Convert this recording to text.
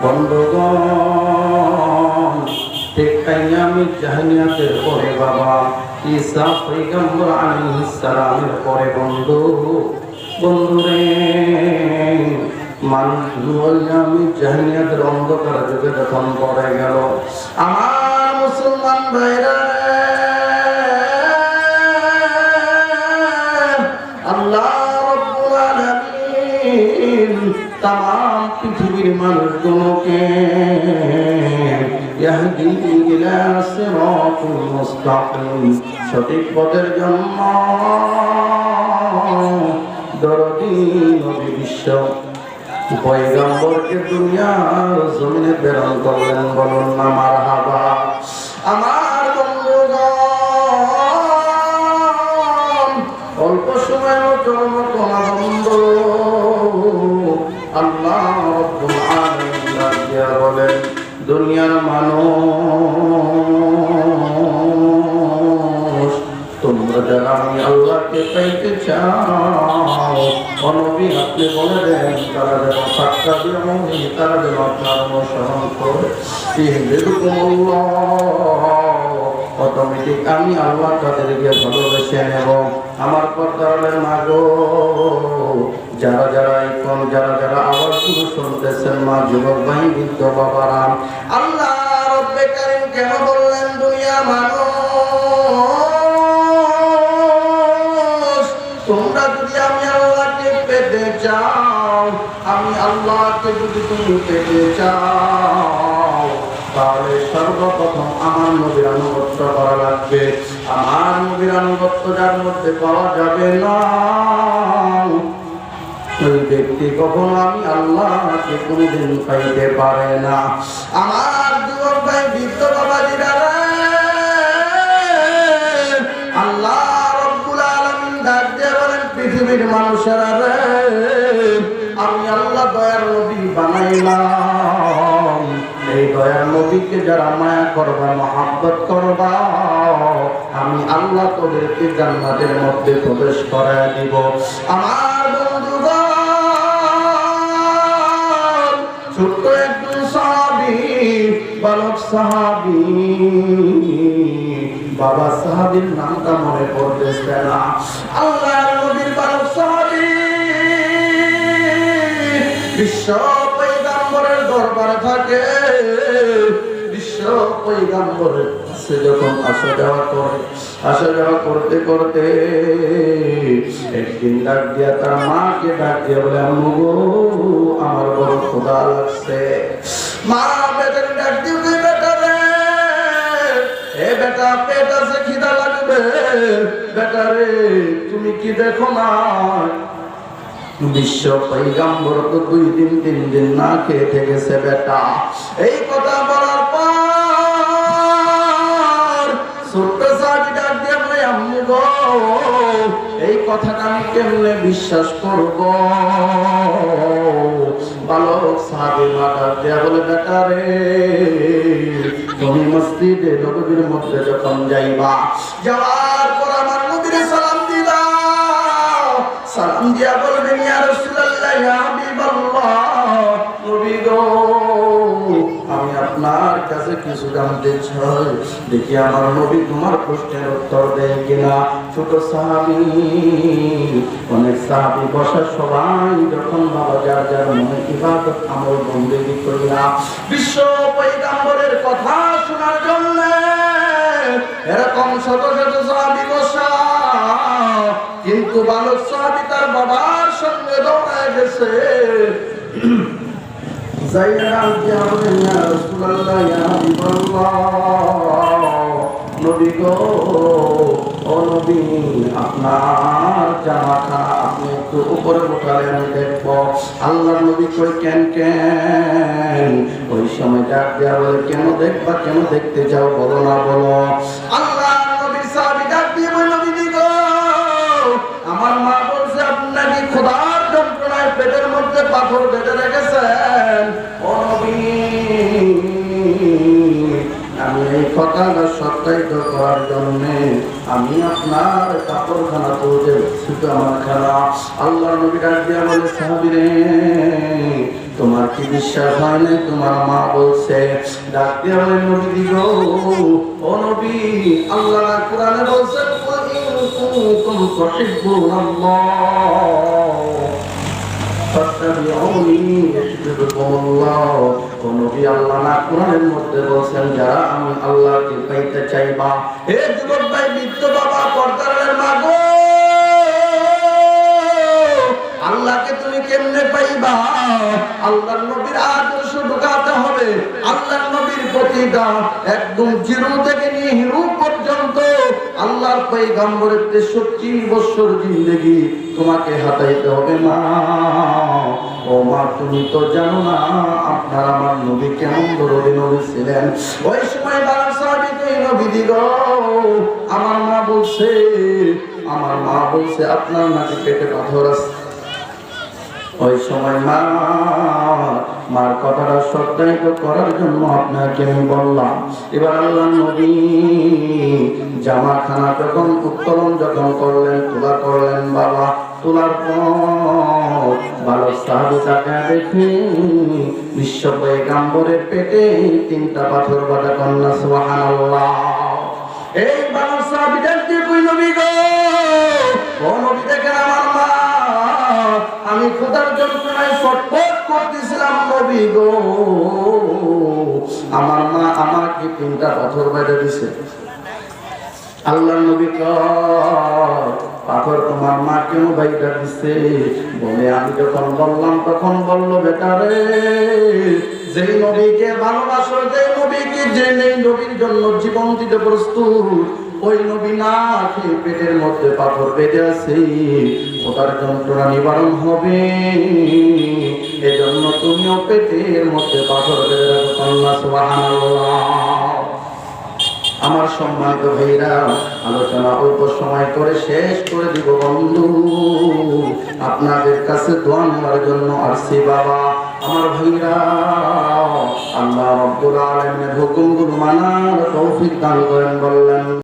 বন্ধুগণ, ঠিক আইয়ামে জাহিলিয়াতের পরে বাবা ঈসা পয়গম্বর আলাইহিস সালামের পরে বন্ধুরে মানুষ আইয়ামে জাহিলিয়াতের অন্ধকার যুগে যখন পড়ে গেল, আমার মুসলমান ভাইরা, আল্লাহ রাব্বুল আলামিন তাম পৃথিবীর মানুষগুলোকে ইয়াহদি ইলা সিরাতুল মুস্তাকিম সঠিক পথের জন্য দরদি নবী বিশ্ব পয়গম্বরকে দুনিয়ার জমিনে প্রেরণ করলেন। বলুন না মারহাবা। আমার বন্ধুগণ, অল্প সময়ের জন্য তোমার বন্ধু আল্লাহ রাব্বুল আলামিন বলেন, দুনিয়ার মানুষ তোমরা যারা আমি আল্লাহকে পাইতে চাও, নবী আপনি বলে দেন তারা যেন সাক্ষাৎ দিয়ে তারা যেন আপনার অনুসরণ করে অটোমেটিক আমি আল্লাহ তাদেরকে ভালোবেসে নেব। আমার পর্দারের মাগো, যারা যারা এখন যারা আবার শুরু শুনতেছেন, মা যুবক ভাই বৃদ্ধ বাবারা, আল্লাহ রব্বে কারীম কেন বললেন দুনিয়া মানুষ তোমরা যদি আমি আল্লাহকে পেতে চাও, আমি আল্লাহকে যদি তুমি পেতে চাও, তাহলে সর্বপ্রথম আমার নবীর আনুগত্য করা লাগবে। আমার নবীর আনুগত্য যার মধ্যে পাওয়া যাবে না, ওই ব্যক্তি কখনো আমি আল্লাহকে কোনদিন পাইতে পারে না। আমার যুবক ভাই বৃদ্ধ বাবাজিরা, আল্লাহ রাব্বুল আলামিন ডাক দিয়ে বলেন, পৃথিবীর মানুষেরা রে, আমি আল্লাহ দয়ার নবী বানাইলাম। এই দয়ার নবীকে যারা মায়া করবা, মহাব্বত করবা, আমি আল্লাহ তোদেরকে জান্নাতের মধ্যে প্রবেশ করায় দিব। আমার বন্ধুগণ, ছোট্ট একজন সাহাবী, বালক সাহাবী, বাবা সাহাবীর নামটা মনে পড়তেছে না, আল্লাহর নবীর বালক সাহাবী বিশ্ব পয়গম্বরের দরবারে থাকে। বিশ্ব পয়গম্বরের কাছে যখন আসা যাওয়া করতে করতে একদিন ডাক দিয়া তার মাকে ডাক দিয়া বলে, আম্মু গো, আমার বড় ক্ষুধা লাগছে। মা বেটাকে ডাক দিয়ে, বেটা রে, এ বেটা, পেট আছে, খিদা লাগবে। বেটা রে, তুমি কি দেখো না বিশ্ব পয়গম্বর তো 2 দিন 3 দিন না খেয়ে থেকেছে বেটা। এই কথা বলার পর ছোট্ট সাহাবী ডাক দিয়ে বলে, আম্মু গো, এই কথাটা আমি কেমনে বিশ্বাস করব? বালক সাহাবী মা ডাক দিয়ে বলে, বেটা রে, তুমি মসজিদে নববীর মধ্যে যখন যাইবা, যাওয়ার পর আমার নবীর সালাম দিবা। সালাম দিয়া বলবেন, ইয়া রাসূলুল্লাহ, ইয়া হাবিবাল্লাহ, নবী গো, আমি আপনার কাছে কিছু জানতে চাই, দেখি আমার নবী তোমার প্রশ্নের উত্তর দেয় কিনা। ছোট সাহাবী, অনেক সাহাবী বসা, সবাই যখন বাবা যার যার মনে ইবাদত আমল বন্দেগী করিয়া বিশ্ব পয়গম্বরের কথা শোনার জন্য এরকম শত শত সাহাবী বসা, কিন্তু বালক সাহাবী তার বাবার সঙ্গে দৌড়ায় গেছে। নবী গো, ও নবী, আপনার জামাটা আপনি একটু উপরে উঠালে আমি দেখবো। আল্লাহ নবী কই, কেন কেন? ওই সময় ডাক দেয়া বলে, কেন দেখবা, কেন দেখতে যাও, বলো না বলো। আল্লাহ নবীর সাহাবী ডাক দিয়ে বলে, নবী গো, আমার মা বলছে আপনি নাকি ক্ষুধার যন্ত্রণায় পেটের মধ্যে পাথর বেঁধে রেখেছেন। ও নবী, আমি এই কথাটা সত্যায়িত করার জন্য আমি আপনার কাপড়খানা তুলতে শুধু আমার খানা। আল্লাহ নবী ডাক দিয়া বলে, সাহাবীরে তোমার কি বিশ্বাস হয় না? তোমার মা বলছে। ডাক দিয়া বলে, নবী গো, ও নবী, আল্লাহ কোরআনে বলছেন কুনতুম তুহিব্বুনাল্লাহ ফাত্তাবিউনি ইউহিব্বুকুমুল্লাহ। ও নবী, আল্লাহ না কোরআনের মধ্যে বলেন যারা আমি আল্লাহকে পাইতে চাইবা। হে যুবক ভাই, বৃদ্ধ বাবা, পর্দার মা গো, আল্লাহকে তুমি কেমনে পাইবা? আল্লাহর নবীর আদর্শ ঢোকাতে হবে। আল্লাহর নবীর প্রতিটা একদম জিরো থেকে নিয়ে হিরো পর্যন্ত আল্লাহর পয়গম্বরের 63 বছর জিন্দেগি তোমাকে হাতাইতে হবে মা। ও মা, তুমি তো জানো না আপনার আমার নবী কেমন দরদি নবী ছিলেন। ওই সময় বাবার সাহাবী কই, নবী দিগো, আমার মা বলছে আপনার নাকি পেটে পাথর আছে। ওই সময় মার কথাটা সত্যায়িত করার জন্য আপনাকে আমি বললাম। এবার আল্লাহ নবী জামাখানা যখন উত্তোলন করলেন, তোলা করলেন বাবা, তোলার পর ভালো সাহাবী তাকে দেখে বিশ্ব পয়গম্বরের পেটে 3টা পাথর বাঁধা কন্যা। সুবহানাল্লাহ। এই ভালো সাহাবী দেখতে কই, নবী গো, ও নবী, দেখেন আমার মা, আমি খোদার যন্ত্রণায় ছটফট করতেছিলাম নবী গো, আমার মা আমাকে 3টা পাথর বেঁধে দিছে। আল্লাহ নবী কয়, পাথর তোমার মা কেন বাইটা দিছে? বলে, আমি যখন বললাম তখন বললো, বেটা রে, যেই নবীকে ভালোবাসো, যেই নবীকে যে নেই নবীর জন্য জীবন দিতে প্রস্তুত, ওই নবী না খেয়ে পেটের মধ্যে পাথর বেঁধে আছে, ওটার যন্ত্রণা নিবারণ হবে, এজন্য তুমিও পেটের মধ্যে পাথর বেঁধে রাখো। আল্লাহ সুবহানাল্লাহ। আমার সম্মানিত ভাইরা, আলোচনা অল্প সময় করে শেষ করে দিব বন্ধু। আপনাদের কাছে দোয়া নেওয়ার জন্য আসছি বাবা। আমার ভাইরা, আল্লাহ রাব্বুল আলামিনের হুকুমগুলো মানার তৌফিক দান করেন। বললেন